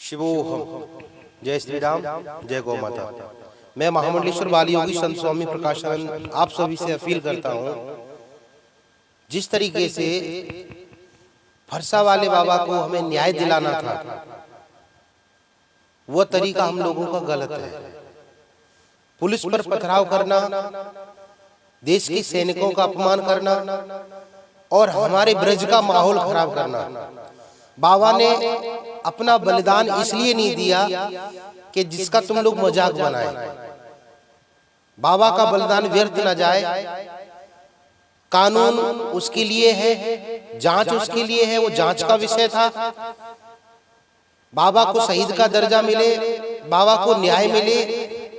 शिवोहम। जय श्री राम, जय गौ माता। मैं महामंडलेश्वर बाल योगी संत स्वामी प्रकाशानंद आप सभी से अपील करता हूँ, जिस तरीके से फरसा वाले बाबा को हमें न्याय दिलाना था, वह तरीका हम लोगों का गलत है। पुलिस पर पथराव करना, देश के सैनिकों का अपमान करना और हमारे ब्रज का माहौल खराब करना। बाबा ने अपना बलिदान इसलिए नहीं दिया कि जिसका तुम लोग मजाक बनाए। बाबा का बलिदान व्यर्थ न जाए। कानून उसके लिए है, जांच उसके लिए है, वो जांच का विषय था। बाबा को शहीद का दर्जा मिले, बाबा को न्याय मिले,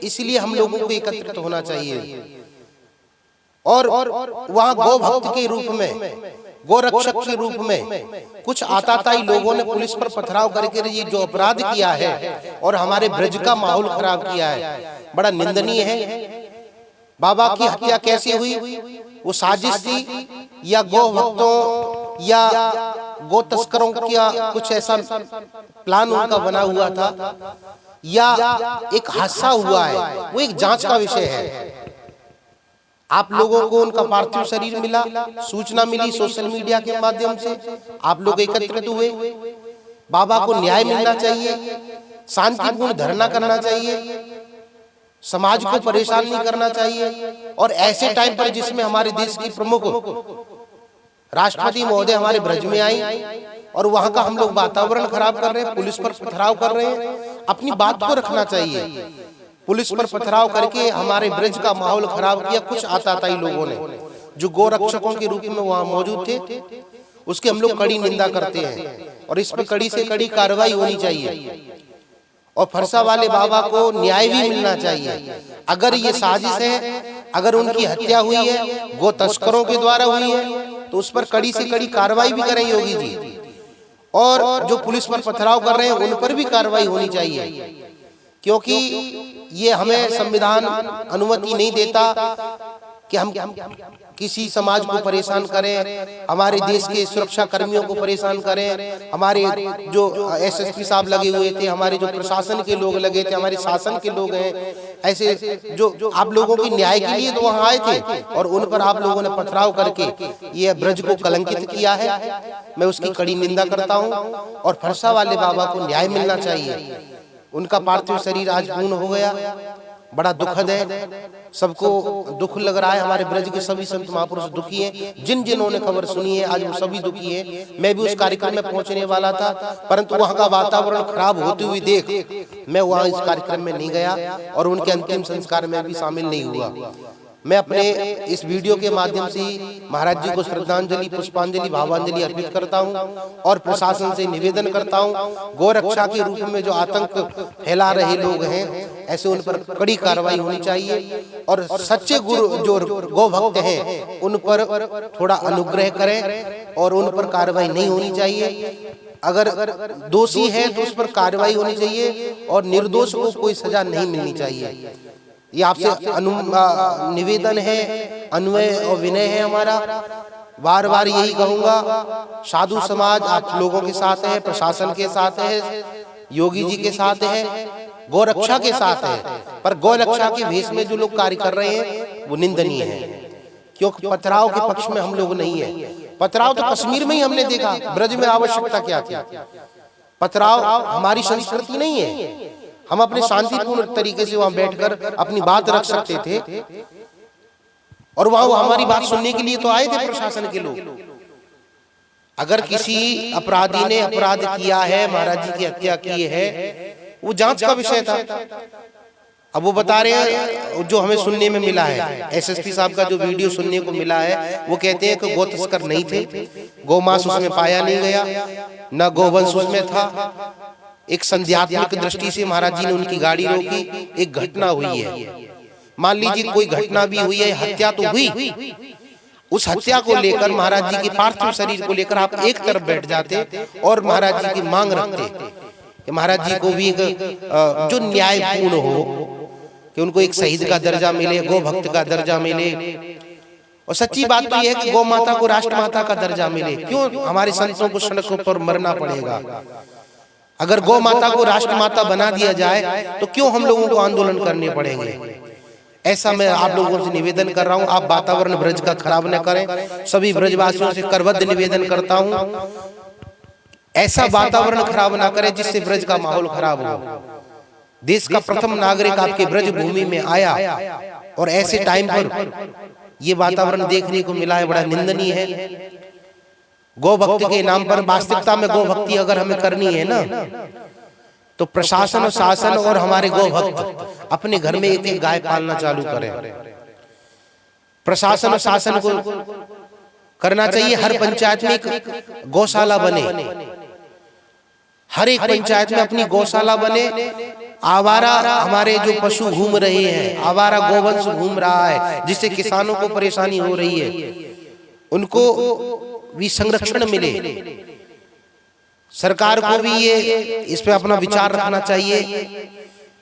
इसलिए हम लोगों को एकत्रित होना चाहिए। और वहां गौ भक्त के रूप में, गौ रक्षक के रूप में कुछ आताताई लोगों ने पुलिस पर पथराव करके ये जो अपराध किया है और हमारे ब्रज का माहौल खराब किया है, बड़ा निंदनीय है। बाबा की हत्या कैसे हुई? वो साजिश थी या गौ भक्तों या गौ तस्करों का कुछ ऐसा प्लान उनका बना हुआ था, या एक हादसा हुआ है? वो एक जांच का विषय है। आप लोगों को उनका पार्थिव शरीर मिला, सूचना मिली सोशल मीडिया के माध्यम से, आप लोग एकत्रित हुए। बाबा को न्याय मिलना चाहिए, शांतिपूर्ण धरना करना चाहिए, समाज को परेशान नहीं करना चाहिए। और ऐसे टाइम पर जिसमें हमारे देश की प्रमुख राष्ट्रपति महोदय हमारे ब्रज में आई और वहां का हम लोग वातावरण खराब कर रहे हैं, पुलिस पर पथराव कर रहे हैं, अपनी बात को रखना चाहिए। पुलिस पर पथराव करके हमारे ब्रज का माहौल खराब किया कुछ आताताई लोगों ने, जो गौ रक्षकों के रूप में वहां मौजूद थे। उसकी हम लोग कड़ी निंदा करते हैं और इस पर कड़ी से कड़ी कार्रवाई होनी चाहिए और फरसा वाले बाबा को न्याय भी मिलना चाहिए। अगर ये साजिश है, अगर उनकी हत्या हुई है, गौ तस्करों के द्वारा हुई है, तो उस पर कड़ी से कड़ी कार्रवाई भी करें योगी जी। और जो पुलिस पर पथराव कर रहे हैं उन पर भी कार्रवाई होनी चाहिए, क्योंकि ये हमें संविधान अनुमति नहीं देता कि हम किसी समाज को परेशान करें, हमारे देश के सुरक्षा कर्मियों को परेशान करें। हमारे जो एसएसपी साहब लगे हुए थे, हमारे जो प्रशासन के लोग लगे थे, हमारे शासन के लोग हैं, ऐसे जो आप लोगों की न्याय के लिए तो वहां आए थे और उन पर आप लोगों ने पथराव करके ये ब्रज को कलंकित किया है। मैं उसकी कड़ी निंदा करता हूँ और फरसा वाले बाबा को न्याय मिलना चाहिए। उनका पार्थिव शरीर आज पूर्ण हो गया, बड़ा दुखद है, सबको दुख लग रहा है। हमारे ब्रज के सभी संत महापुरुष दुखी हैं, जिन जिन्होंने खबर सुनी है आज वो सभी दुखी हैं। मैं भी उस कार्यक्रम में पहुंचने वाला था, परंतु वहां का वातावरण खराब होते हुए देख मैं वहां इस कार्यक्रम में नहीं गया और उनके अंतिम संस्कार में भी शामिल नहीं हुआ। मैं अपने इस वीडियो के माध्यम से महाराज जी को श्रद्धांजलि, पुष्पांजलि, भावांजलि अर्पित करता हूं और प्रशासन से निवेदन करता हूं, गौ रक्षा के रूप में जो आतंक फैला रहे लोग हैं, ऐसे उन पर कड़ी कार्रवाई होनी चाहिए और सच्चे गुरु जो गौ भक्त हैं उन पर थोड़ा अनुग्रह करें और उन पर कार्रवाई नहीं होनी चाहिए। अगर दोषी है तो उस पर कार्रवाई होनी चाहिए और निर्दोष को कोई सजा नहीं मिलनी चाहिए। ये आपसे निवेदन है, अन्वय और विनय है हमारा। बार बार यही कहूंगा, साधु समाज आप लोगों के साथ है, प्रशासन के साथ है, योगी जी के साथ है, गौ रक्षा के साथ है, पर गौ रक्षा के भेष में जो लोग कार्य कर रहे हैं वो निंदनीय है, क्योंकि पथराव के पक्ष में हम लोग नहीं है। पथराव तो कश्मीर में ही हमने देखा, ब्रज में आवश्यकता क्या थी? पथराव हमारी संस्कृति नहीं है। हम अपने शांतिपूर्ण तरीके से वहां बैठकर अपनी बात रख सकते थे और वहां वो हमारी बात सुनने के लिए तो आए थे प्रशासन के लोग। अगर किसी अपराधी ने अपराध किया है, महाराज जी की हत्या की है, वो जांच का विषय था। अब वो बता रहे हैं, जो हमें सुनने में मिला है, एसएसपी साहब का जो वीडियो सुनने को मिला है, वो कहते हैं कि गौ तस्कर नहीं थे, गौमांस उसमें पाया नहीं गया, न गोवंश उसमें था। एक संध्यात्मक दृष्टि से महाराज जी ने उनकी गाड़ी रोकी, एक घटना हुई है। मान लीजिए कोई घटना भी हुई है, हत्या तो हुई, उस हत्या को लेकर महाराज जी के पार्थिव शरीर को लेकर आप एक तरफ बैठ जाते और महाराज जी की मांग रखते कि महाराज जी को भी एक जो न्यायपूर्ण हो, कि उनको एक शहीद का दर्जा मिले, गौ भक्त का दर्जा मिले। और सच्ची बात तो यह है कि गौ माता को राष्ट्र माता का दर्जा मिले। क्यों हमारे संतों को सड़कों पर मरना पड़ेगा? अगर गौ माता को राष्ट्र माता बना दिया जाए तो क्यों हम लोगों को आंदोलन करने पड़ेंगे? ऐसा मैं आप लोगों से निवेदन कर रहा हूं, आप वातावरण ब्रज का खराब न करें। सभी ब्रजवासियों से करबद्ध निवेदन करता हूं, ऐसा वातावरण खराब ना करें जिससे ब्रज का माहौल खराब हो। देश का प्रथम नागरिक आपके ब्रज भूमि में आया और ऐसे टाइम पर ये वातावरण देखने को मिला है, बड़ा निंदनीय है। गौ भक्ति के नाम पर, वास्तविकता में गौ भक्ति अगर हमें करनी है ना, तो प्रशासन और शासन और हमारे गौ भक्त अपने घर में एक एक गाय पालना चालू करें। प्रशासन और शासन को करना चाहिए हर पंचायत में एक गौशाला बने, हर एक पंचायत में अपनी गौशाला बने। आवारा हमारे जो पशु घूम रहे हैं, आवारा गोवंश घूम रहा है, जिससे किसानों को परेशानी हो रही है, उनको भी संरक्षण मिले। सरकार को भी ये इस पे अपना विचार रखना चाहिए,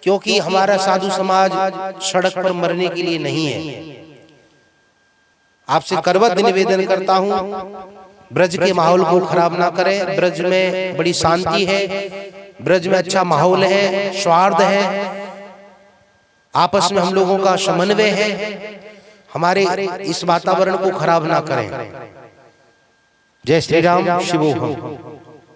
क्योंकि हमारा साधु समाज सड़क पर मरने के लिए नहीं है। आपसे करबद्ध निवेदन करता हूं, ब्रज के माहौल को खराब ना करें। ब्रज में बड़ी शांति है, ब्रज में अच्छा माहौल है, सौहार्द है, आपस में हम लोगों का समन्वय है। हमारे इस वातावरण को खराब ना करें। जय श्री राम, शिवोहम।